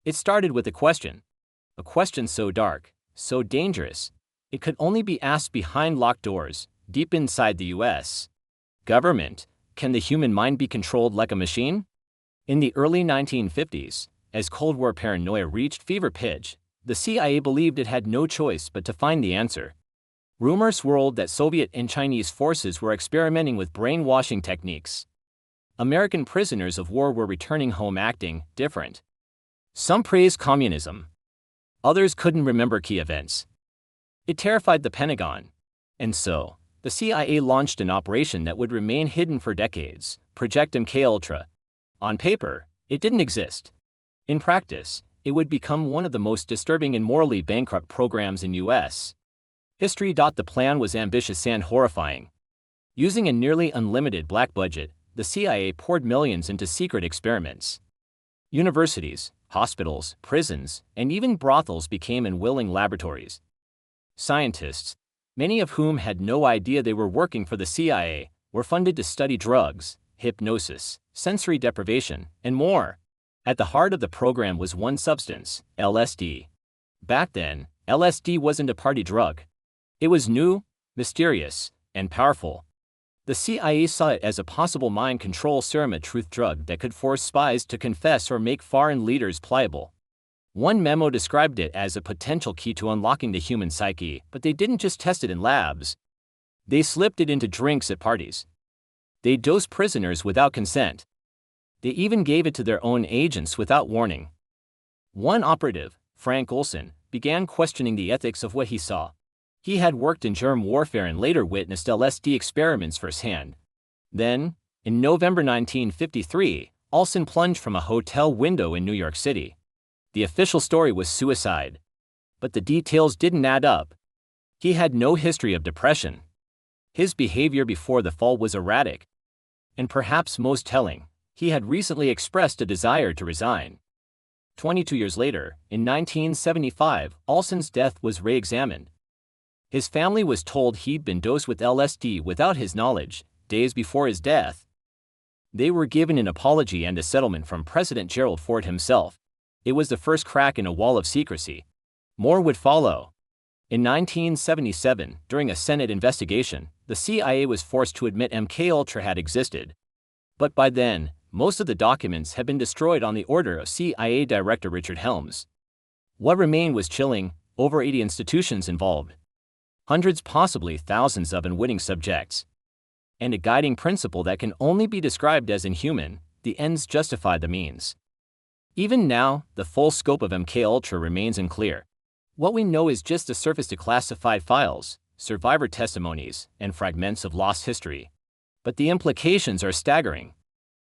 It started with a question so dark, so dangerous, it could only be asked behind locked doors, deep inside the U.S. government. Can the human mind be controlled like a machine? In the early 1950s, as Cold War paranoia reached fever pitch, the CIA believed it had no choice but to find the answer. Rumors swirled that Soviet and Chinese forces were experimenting with brainwashing techniques. American prisoners of war were returning home acting different. Some praised communism. Others couldn't remember key events. It terrified the Pentagon. And so, the CIA launched an operation that would remain hidden for decades, Project MKUltra. On paper, it didn't exist. In practice, it would become one of the most disturbing and morally bankrupt programs in U.S. history. The plan was ambitious and horrifying. Using a nearly unlimited black budget, the CIA poured millions into secret experiments. Universities, hospitals, prisons, and even brothels became unwilling laboratories. Scientists, many of whom had no idea they were working for the CIA, were funded to study drugs, hypnosis, sensory deprivation, and more. At the heart of the program was one substance, LSD. Back then, LSD wasn't a party drug. It was new, mysterious, and powerful. The CIA saw it as a possible mind control serum, a truth drug that could force spies to confess or make foreign leaders pliable. One memo described it as a potential key to unlocking the human psyche, but they didn't just test it in labs. They slipped it into drinks at parties. They dosed prisoners without consent. They even gave it to their own agents without warning. One operative, Frank Olson, began questioning the ethics of what he saw. He had worked in germ warfare and later witnessed LSD experiments firsthand. Then, in November 1953, Olson plunged from a hotel window in New York City. The official story was suicide. But the details didn't add up. He had no history of depression. His behavior before the fall was erratic. And perhaps most telling, he had recently expressed a desire to resign. 22 years later, in 1975, Olson's death was re-examined. His family was told he'd been dosed with LSD without his knowledge, days before his death. They were given an apology and a settlement from President Gerald Ford himself. It was the first crack in a wall of secrecy. More would follow. In 1977, during a Senate investigation, the CIA was forced to admit MKUltra had existed. But by then, most of the documents had been destroyed on the order of CIA Director Richard Helms. What remained was chilling: over 80 institutions involved. Hundreds, possibly thousands of unwitting subjects. And a guiding principle that can only be described as inhuman: the ends justify the means. Even now, the full scope of MKUltra remains unclear. What we know is just the surface: declassified files, survivor testimonies, and fragments of lost history. But the implications are staggering.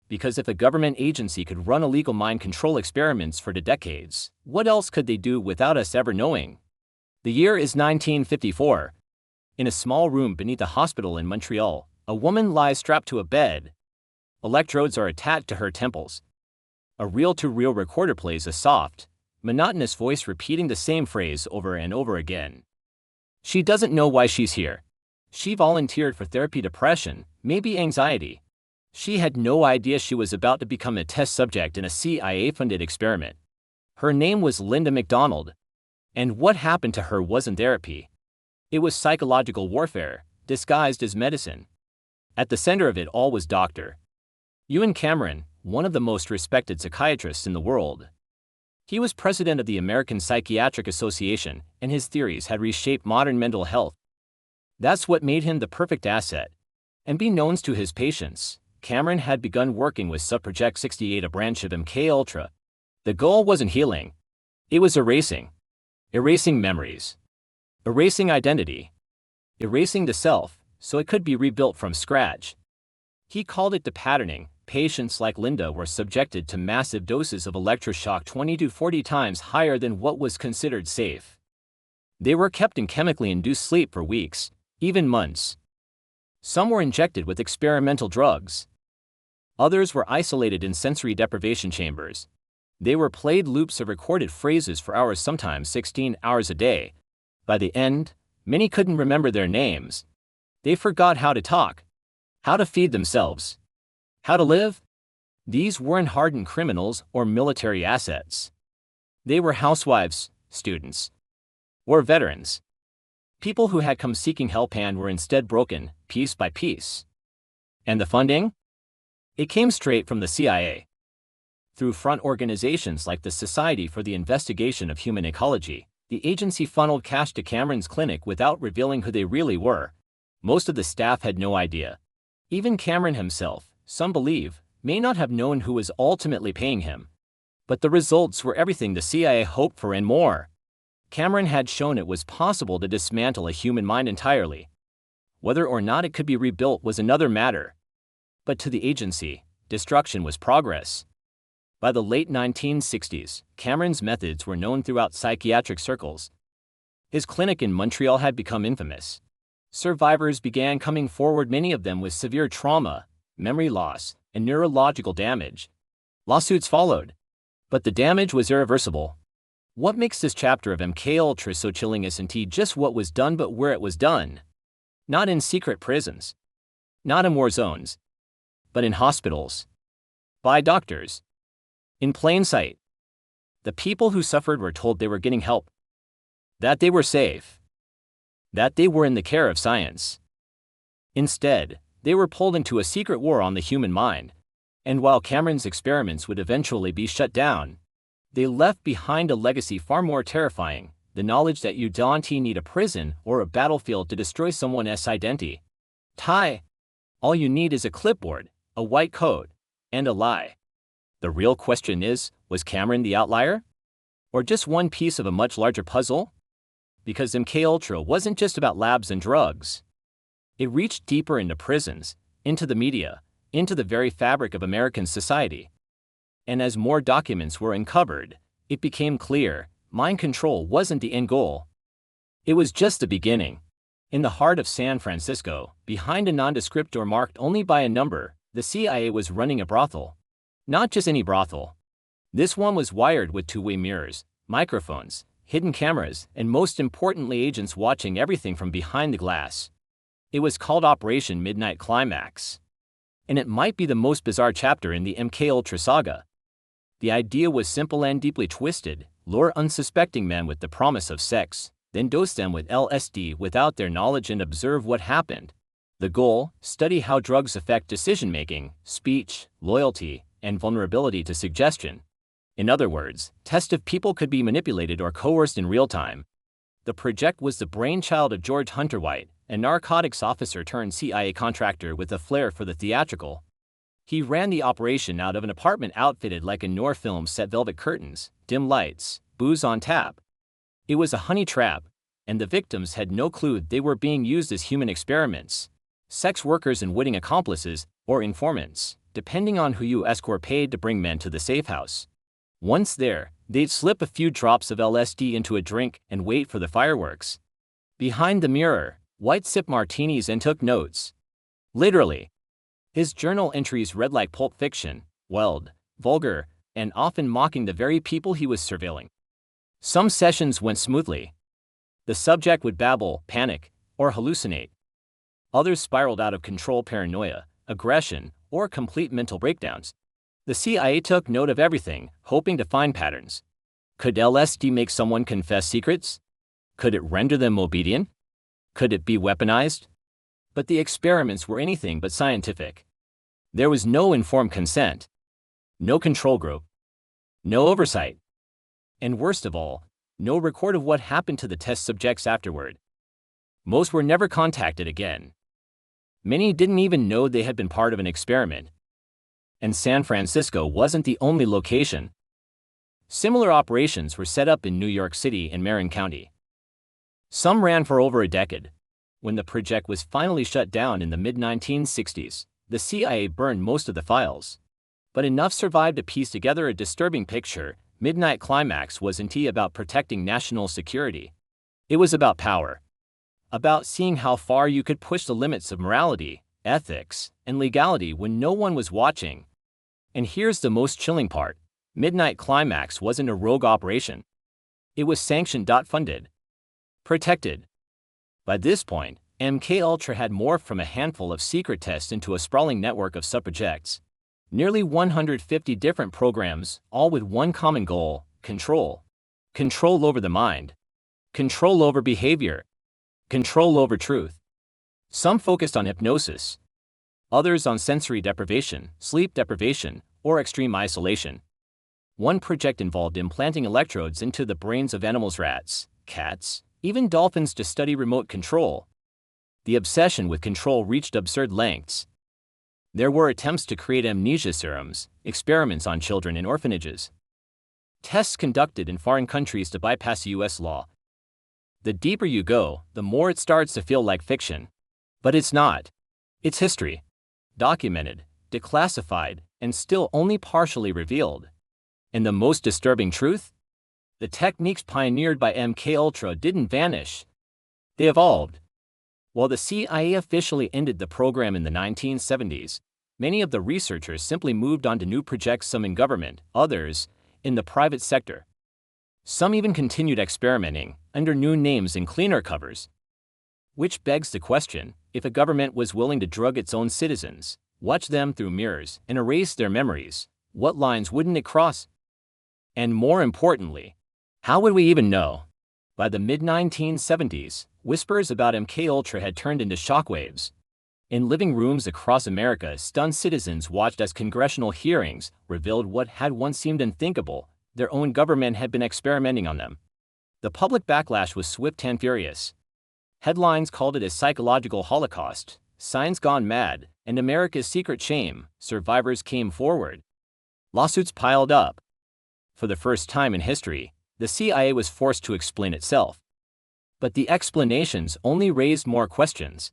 Because if a government agency could run illegal mind control experiments for decades, what else could they do without us ever knowing? The year is 1954. In a small room beneath a hospital in Montreal, a woman lies strapped to a bed. Electrodes are attached to her temples. A reel-to-reel recorder plays a soft, monotonous voice repeating the same phrase over and over again. She doesn't know why she's here. She volunteered for therapy: depression, maybe anxiety. She had no idea she was about to become a test subject in a CIA-funded experiment. Her name was Linda McDonald. And what happened to her wasn't therapy. It was psychological warfare, disguised as medicine. At the center of it all was Dr. Ewan Cameron, one of the most respected psychiatrists in the world. He was president of the American Psychiatric Association, and his theories had reshaped modern mental health. That's what made him the perfect asset. And beknownst to his patients, Cameron had begun working with Subproject 68, a branch of MKUltra. The goal wasn't healing. It was erasing. Erasing memories. Erasing identity. Erasing the self, so it could be rebuilt from scratch. He called it depatterning. Patients like Linda were subjected to massive doses of electroshock 20 to 40 times higher than what was considered safe. They were kept in chemically induced sleep for weeks, even months. Some were injected with experimental drugs. Others were isolated in sensory deprivation chambers. They were played loops of recorded phrases for hours, sometimes 16 hours a day. By the end, many couldn't remember their names. They forgot how to talk, how to feed themselves, how to live. These weren't hardened criminals or military assets. They were housewives, students, or veterans. People who had come seeking help and were instead broken, piece by piece. And the funding? It came straight from the CIA. Through front organizations like the Society for the Investigation of Human Ecology, the agency funneled cash to Cameron's clinic without revealing who they really were. Most of the staff had no idea. Even Cameron himself, some believe, may not have known who was ultimately paying him. But the results were everything the CIA hoped for and more. Cameron had shown it was possible to dismantle a human mind entirely. Whether or not it could be rebuilt was another matter. But to the agency, destruction was progress. By the late 1960s, Cameron's methods were known throughout psychiatric circles. His clinic in Montreal had become infamous. Survivors began coming forward, many of them with severe trauma, memory loss, and neurological damage. Lawsuits followed. But the damage was irreversible. What makes this chapter of MKUltra so chilling isn't just what was done but where it was done. Not in secret prisons. Not in war zones. But in hospitals. By doctors. In plain sight. The people who suffered were told they were getting help. That they were safe. That they were in the care of science. Instead, they were pulled into a secret war on the human mind. And while Cameron's experiments would eventually be shut down, they left behind a legacy far more terrifying, the knowledge that you don't need a prison or a battlefield to destroy someone's identity. All you need is a clipboard, a white coat, and a lie. The real question is, was Cameron the outlier? Or just one piece of a much larger puzzle? Because MKUltra wasn't just about labs and drugs. It reached deeper into prisons, into the media, into the very fabric of American society. And as more documents were uncovered, it became clear, mind control wasn't the end goal. It was just the beginning. In the heart of San Francisco, behind a nondescript door marked only by a number, the CIA was running a brothel. Not just any brothel. This one was wired with two-way mirrors, microphones, hidden cameras, and most importantly agents watching everything from behind the glass. It was called Operation Midnight Climax. And it might be the most bizarre chapter in the MKUltra saga. The idea was simple and deeply twisted: lure unsuspecting men with the promise of sex, then dose them with LSD without their knowledge and observe what happened. The goal: study how drugs affect decision-making, speech, loyalty, and vulnerability to suggestion. In other words, test if people could be manipulated or coerced in real time. The project was the brainchild of George Hunter White, a narcotics officer turned CIA contractor with a flair for the theatrical. He ran the operation out of an apartment outfitted like a noir film set: velvet curtains, dim lights, booze on tap. It was a honey trap, and the victims had no clue they were being used as human experiments. Sex workers and witting accomplices, or informants, depending on who you were paid to bring men to the safe house. Once there, they'd slip a few drops of LSD into a drink and wait for the fireworks. Behind the mirror, White sipped martinis and took notes. Literally. His journal entries read like Pulp Fiction, wild, vulgar, and often mocking the very people he was surveilling. Some sessions went smoothly. The subject would babble, panic, or hallucinate. Others spiraled out of control: paranoia, aggression, or complete mental breakdowns. The CIA took note of everything, hoping to find patterns. Could LSD make someone confess secrets? Could it render them obedient? Could it be weaponized? But the experiments were anything but scientific. There was no informed consent, no control group, no oversight, and worst of all, no record of what happened to the test subjects afterward. Most were never contacted again. Many didn't even know they had been part of an experiment. And San Francisco wasn't the only location. Similar operations were set up in New York City and Marin County. Some ran for over a decade. When the project was finally shut down in the mid-1960s, the CIA burned most of the files. But enough survived to piece together a disturbing picture. Midnight Climax wasn't about protecting national security. It was about power. About seeing how far you could push the limits of morality, ethics, and legality when no one was watching. And here's the most chilling part. Midnight Climax wasn't a rogue operation. It was sanctioned, funded, protected. By this point, MKUltra had morphed from a handful of secret tests into a sprawling network of sub-projects. Nearly 150 different programs, all with one common goal: control. control over the mind, control over behavior, control over truth. Some focused on hypnosis, others on sensory deprivation, sleep deprivation, or extreme isolation. One project involved implanting electrodes into the brains of animals, rats, cats, even dolphins, to study remote control. The obsession with control reached absurd lengths. There were attempts to create amnesia serums, experiments on children in orphanages, tests conducted in foreign countries to bypass U.S. law. The deeper you go, the more it starts to feel like fiction. But it's not. It's history. Documented, declassified, and still only partially revealed. And the most disturbing truth? The techniques pioneered by MKUltra didn't vanish. They evolved. While the CIA officially ended the program in the 1970s, many of the researchers simply moved on to new projects, some in government, others in the private sector. Some even continued experimenting under new names and cleaner covers. Which begs the question, if a government was willing to drug its own citizens, watch them through mirrors, and erase their memories, what lines wouldn't it cross? And more importantly, how would we even know? By the mid-1970s, whispers about MKUltra had turned into shockwaves. In living rooms across America, stunned citizens watched as congressional hearings revealed what had once seemed unthinkable: their own government had been experimenting on them. The public backlash was swift and furious. Headlines called it a psychological holocaust, science gone mad, and America's secret shame. Survivors came forward. Lawsuits piled up. For the first time in history, the CIA was forced to explain itself. But the explanations only raised more questions.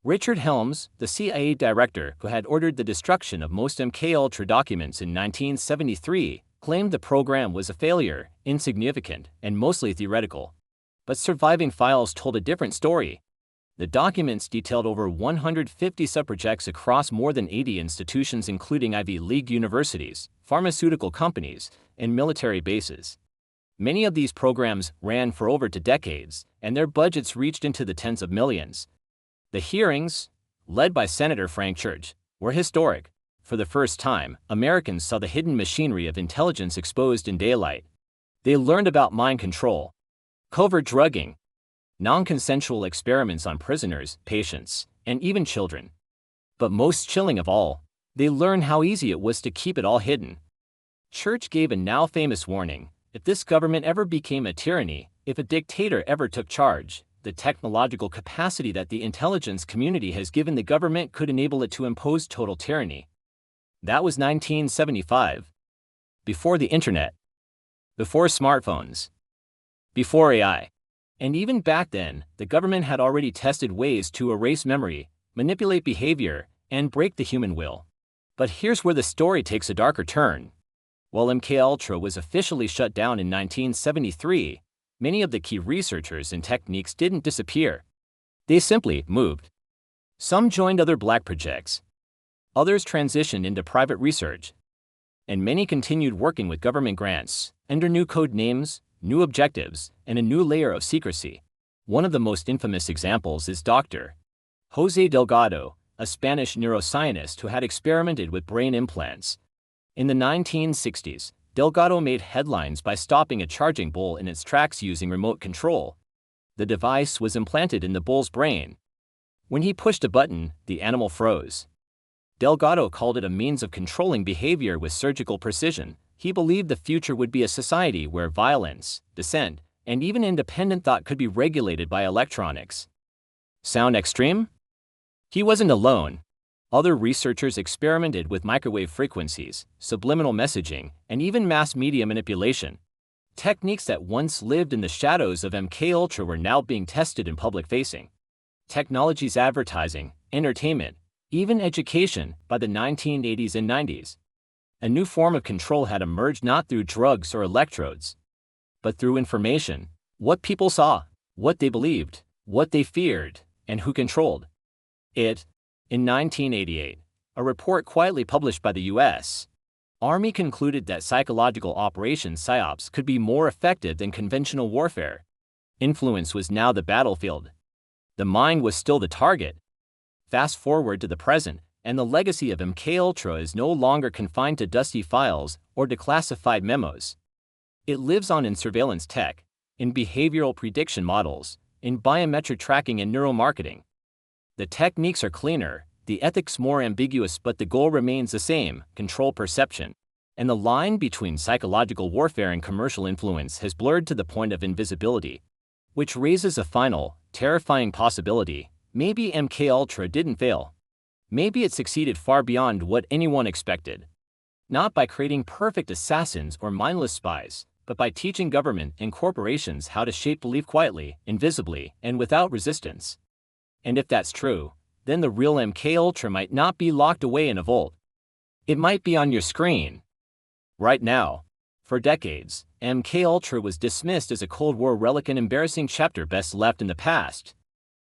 Richard Helms, the CIA director who had ordered the destruction of most MKUltra documents in 1973, claimed the program was a failure, insignificant, and mostly theoretical. But surviving files told a different story. The documents detailed over 150 subprojects across more than 80 institutions, including Ivy League universities, pharmaceutical companies, and military bases. Many of these programs ran for over 2 decades, and their budgets reached into the tens of millions. The hearings, led by Senator Frank Church, were historic. For the first time, Americans saw the hidden machinery of intelligence exposed in daylight. They learned about mind control, covert drugging, non-consensual experiments on prisoners, patients, and even children. But most chilling of all, they learned how easy it was to keep it all hidden. Church gave a now famous warning: if this government ever became a tyranny, if a dictator ever took charge, the technological capacity that the intelligence community has given the government could enable it to impose total tyranny. That was 1975. Before the internet. Before smartphones. Before AI. And even back then, the government had already tested ways to erase memory, manipulate behavior, and break the human will. But here's where the story takes a darker turn. While MKUltra was officially shut down in 1973, many of the key researchers and techniques didn't disappear. They simply moved. Some joined other black projects. Others transitioned into private research. And many continued working with government grants, under new code names, new objectives, and a new layer of secrecy. One of the most infamous examples is Dr. José Delgado, a Spanish neuroscientist who had experimented with brain implants. In the 1960s, Delgado made headlines by stopping a charging bull in its tracks using remote control. The device was implanted in the bull's brain. When he pushed a button, the animal froze. Delgado called it a means of controlling behavior with surgical precision. He believed the future would be a society where violence, dissent, and even independent thought could be regulated by electronics. Sound extreme? He wasn't alone. Other researchers experimented with microwave frequencies, subliminal messaging, and even mass media manipulation. Techniques that once lived in the shadows of MKUltra were now being tested in public-facing. Technologies, advertising, entertainment, even education by the 1980s and 90s. A new form of control had emerged, not through drugs or electrodes, but through information: what people saw, what they believed, what they feared, and who controlled it. In 1988, a report quietly published by the U.S. Army concluded that psychological operations (psyops) could be more effective than conventional warfare. Influence was now the battlefield. The mind was still the target. Fast forward to the present, and the legacy of MKUltra is no longer confined to dusty files or declassified memos. It lives on in surveillance tech, in behavioral prediction models, in biometric tracking and neuromarketing. The techniques are cleaner, the ethics more ambiguous, but the goal remains the same: control perception. And the line between psychological warfare and commercial influence has blurred to the point of invisibility, which raises a final, terrifying possibility. Maybe MKUltra didn't fail. Maybe it succeeded far beyond what anyone expected. Not by creating perfect assassins or mindless spies, but by teaching government and corporations how to shape belief quietly, invisibly, and without resistance. And if that's true, then the real MKUltra might not be locked away in a vault. It might be on your screen right now. For decades, MKUltra was dismissed as a Cold War relic, an embarrassing chapter best left in the past.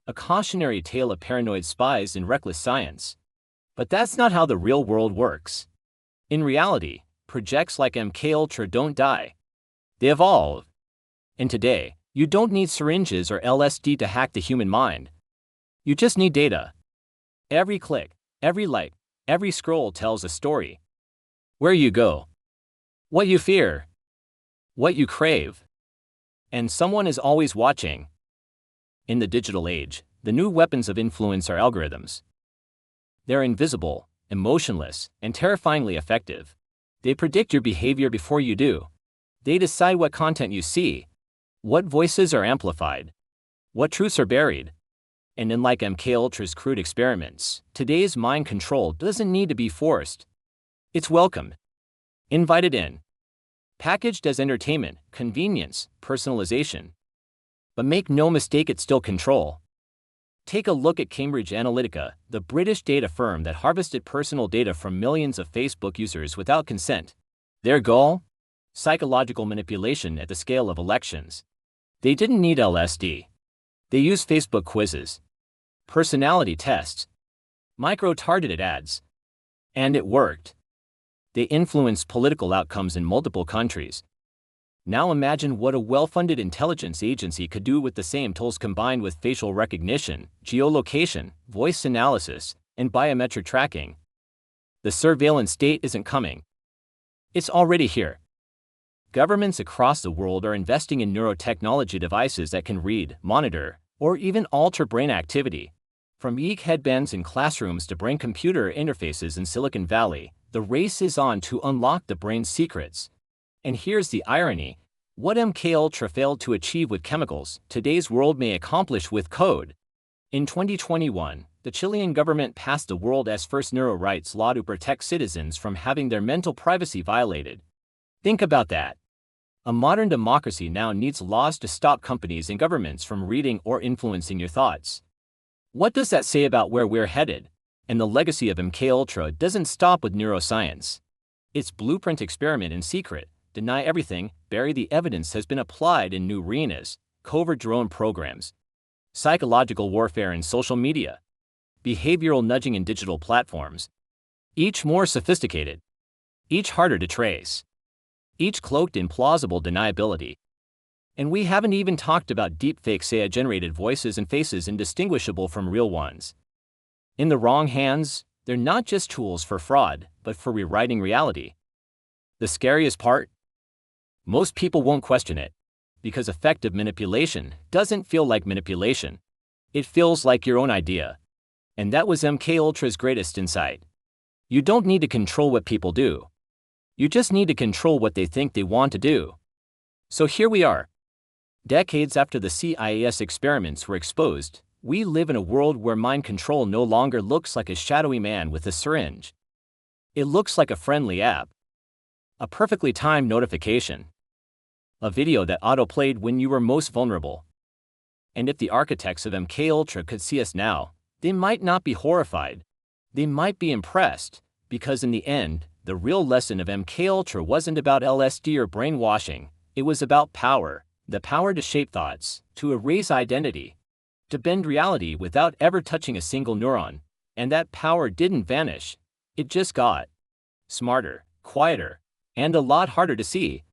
A cautionary tale of paranoid spies and reckless science. But that's not how the real world works. In reality, projects like MKUltra don't die. They evolve. And today, you don't need syringes or LSD to hack the human mind. You just need data. Every click, every like, every scroll tells a story. Where you go, what you fear, what you crave. And someone is always watching. In the digital age, the new weapons of influence are algorithms. They're invisible, emotionless, and terrifyingly effective. They predict your behavior before you do. They decide what content you see, what voices are amplified, what truths are buried. And unlike MKUltra's crude experiments, today's mind control doesn't need to be forced. It's welcomed, invited in, packaged as entertainment, convenience, personalization. But make no mistake, it's still control. Take a look at Cambridge Analytica, the British data firm that harvested personal data from millions of Facebook users without consent. Their goal? Psychological manipulation at the scale of elections. They didn't need LSD. They used Facebook quizzes, personality tests, micro-targeted ads. And it worked. They influenced political outcomes in multiple countries. Now imagine what a well-funded intelligence agency could do with the same tools combined with facial recognition, geolocation, voice analysis, and biometric tracking. The surveillance state isn't coming. It's already here. Governments across the world are investing in neurotechnology devices that can read, monitor, or even alter brain activity. From EEG headbands in classrooms to brain-computer interfaces in Silicon Valley, the race is on to unlock the brain's secrets. And here's the irony: what MKUltra failed to achieve with chemicals, today's world may accomplish with code. In 2021, the Chilean government passed the world's first neuro rights law to protect citizens from having their mental privacy violated. Think about that. A modern democracy now needs laws to stop companies and governments from reading or influencing your thoughts. What does that say about where we're headed? And the legacy of MKUltra doesn't stop with neuroscience. Its blueprint experiment in secret, deny everything, bury the evidence has been applied in new arenas: covert drone programs, psychological warfare in social media, behavioral nudging in digital platforms. Each more sophisticated, each harder to trace, each cloaked in plausible deniability. And we haven't even talked about deepfake AI-generated voices and faces indistinguishable from real ones. In the wrong hands, they're not just tools for fraud, but for rewriting reality. The scariest part? Most people won't question it, because effective manipulation doesn't feel like manipulation. It feels like your own idea. And that was MKUltra's greatest insight. You don't need to control what people do. You just need to control what they think they want to do. So here we are. Decades after the CIAS experiments were exposed, we live in a world where mind control no longer looks like a shadowy man with a syringe. It looks like a friendly app. A perfectly timed notification. A video that auto-played when you were most vulnerable. And if the architects of MKUltra could see us now, they might not be horrified. They might be impressed, because in the end, the real lesson of MKUltra wasn't about LSD or brainwashing. It was about power. The power to shape thoughts, to erase identity, to bend reality without ever touching a single neuron. And that power didn't vanish. It just got smarter, quieter, and a lot harder to see.